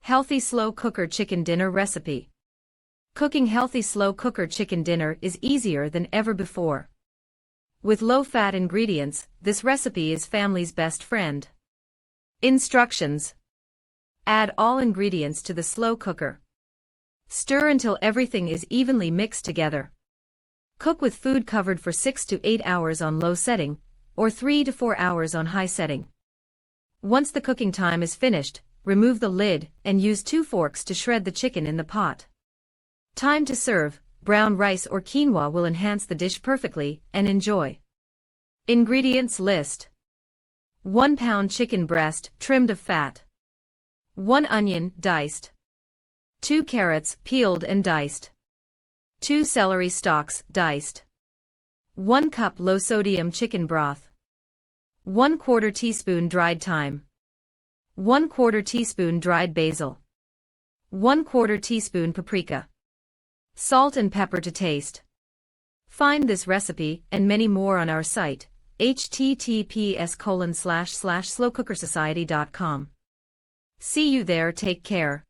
Healthy slow cooker chicken dinner recipe. Cooking healthy slow cooker chicken dinner is easier than ever before. With low-fat ingredients, this recipe is family's best friend. Instructions. Add all ingredients to the slow cooker. Stir until everything is evenly mixed together. Cook with food covered for 6 to 8 hours on low setting, or 3 to 4 hours on high setting. Once the cooking time is finished, remove the lid and use 2 forks to shred the chicken in the pot. Time to serve. Brown rice or quinoa will enhance the dish perfectly, and enjoy. Ingredients list. 1 pound chicken breast, trimmed of fat. 1 onion, diced. 2 carrots, peeled and diced. 2 celery stalks, diced. 1 cup low-sodium chicken broth. 1/4 teaspoon dried thyme. 1/4 teaspoon dried basil. 1/4 teaspoon paprika. Salt and pepper to taste. Find this recipe and many more on our site, https://slowcookersociety.com. See you there. Take care.